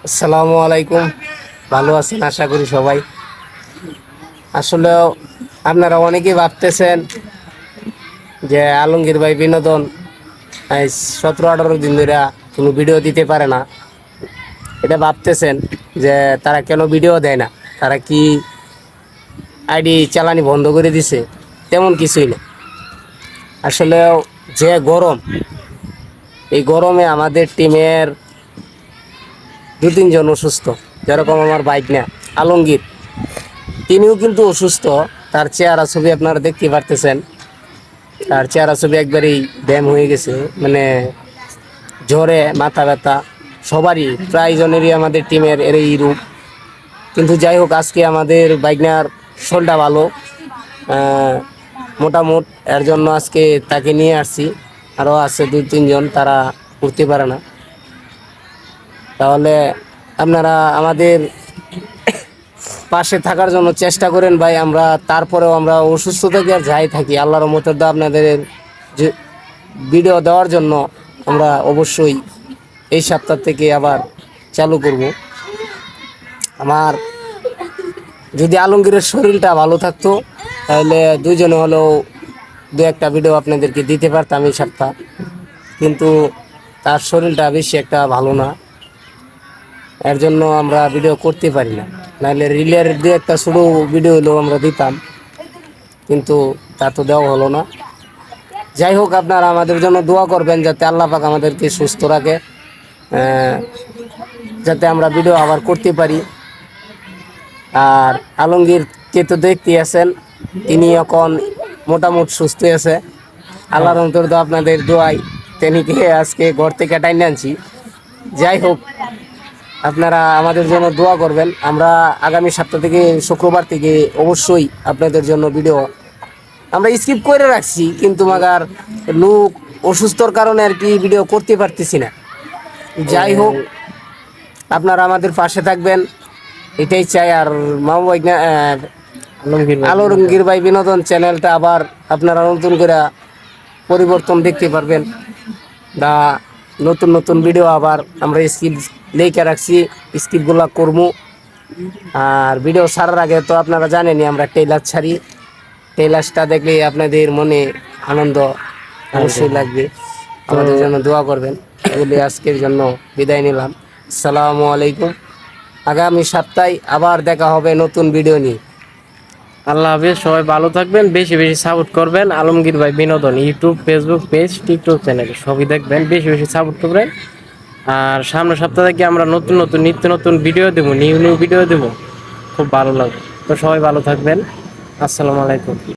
আসসালামু আলাইকুম। ভালো আছেন আশা করি সবাই। আসলে আপনারা অনেকেই ভাবতেছেন যে আলমগীর ভাই বিনোদন 17-18 দিন ধরে কোনো ভিডিও দিতে পারে না। এটা ভাবতেছেন যে তারা কেন ভিডিও দেয় না, তারা কি আইডি চালানি বন্ধ করে দিছে? তেমন কিছুই না। আসলে যে গরম, এই গরমে আমাদের টিমের 2-3 জন অসুস্থ। যেরকম আমার বাইক না আলমগীর, তিনিও কিন্তু অসুস্থ। তার চেহারা ছবি আপনারা দেখতে পারতেছেন। তার চেহারা ছবি একবারেই ব্যায়াম হয়ে গেছে, মানে জ্বরে মাথা ব্যথা সবারই, প্রায় জনেরই আমাদের টিমের এই রূপ। কিন্তু যাই হোক, আজকে আমাদের বাইকনার শোলটা ভালো, মোটামুট। এর জন্য আজকে তাকে নিয়ে আসছি। আরও আছে 2-3 জন, তারা উঠতে পারে না। তাহলে আপনারা আমাদের পাশে থাকার জন্য চেষ্টা করেন ভাই। আমরা তারপরেও আমরা অসুস্থ থাকি আর যাই থাকি, আল্লাহর রহমতের দোয়া আপনাদের যে ভিডিও দেওয়ার জন্য আমরা অবশ্যই এই সপ্তাহ থেকে আবার চালু করব। আমার যদি আলমগীরের শরীরটা ভালো থাকতো তাহলে দুইজনে হলেও 2-1টা ভিডিও আপনাদেরকে দিতে পারতাম এই সপ্তাহ। কিন্তু তার শরীরটা বেশি একটা ভালো না, এর জন্য আমরা ভিডিও করতে পারি না। নাহলে রিলের 2-1টা ছোটো ভিডিও হলেও আমরা দিতাম, কিন্তু তা তো দেওয়া হলো না। যাই হোক, আপনারা আমাদের জন্য দোয়া করবেন যাতে আল্লাহ পাক আমাদেরকে সুস্থ রাখে, যাতে আমরা ভিডিও আবার করতে পারি। আর আলমগীরকে তো দেখতে আছেন, তিনি এখন মোটামুটি সুস্থ আছে আল্লাহর রহমতের দোয়া। আপনাদের দোয়াই তিনিকে আজকে ঘর থেকে টাইনে আনছি। যাই হোক, আপনারা আমাদের জন্য দোয়া করবেন। আমরা আগামী সপ্তাহ থেকে, শুক্রবার থেকে অবশ্যই আপনাদের জন্য ভিডিও আমরা স্কিপ করে রাখছি, কিন্তু মাগার লোক অসুস্থর কারণে আর কি ভিডিও করতে পারতেছি না। যাই হোক, আপনারা আমাদের পাশে থাকবেন এটাই চাই। আর আলমগীর ভাই বিনোদন চ্যানেলটা আবার আপনারা নতুন করে পরিবর্তন দেখতে পারবেন, বা নতুন নতুন ভিডিও আবার আমরা স্কিপ লেখা রাখছি, স্কিপগুলো করবো। আর ভিডিও ছাড়ার আগে তো আপনারা জানেনই আমরা টেইলার ছাড়ি। টেইলার্সটা দেখলে আপনাদের মনে আনন্দ অবশ্যই লাগবে। আমাদের জন্য দোয়া করবেন বলে আজকের জন্য বিদায় নিলাম। আসসালামু আলাইকুম। আগামী সপ্তাহে আবার দেখা হবে নতুন ভিডিও নিয়ে। আল্লাহ হাফেজ, সবাই ভালো থাকবেন, বেশি বেশি সাপোর্ট করবেন আলমগীর ভাই বিনোদন YouTube, Facebook page, TikTok channel সবই দেখবেন, বেশি বেশি সাপোর্ট করবেন। আর সামনের সপ্তাহ থেকে আমরা নতুন নতুন নিত্য নতুন ভিডিও দেবো, নিউ নিউ ভিডিও দেবো, খুব ভালো লাগবে। তো সবাই ভালো থাকবেন। আসসালামু আলাইকুম।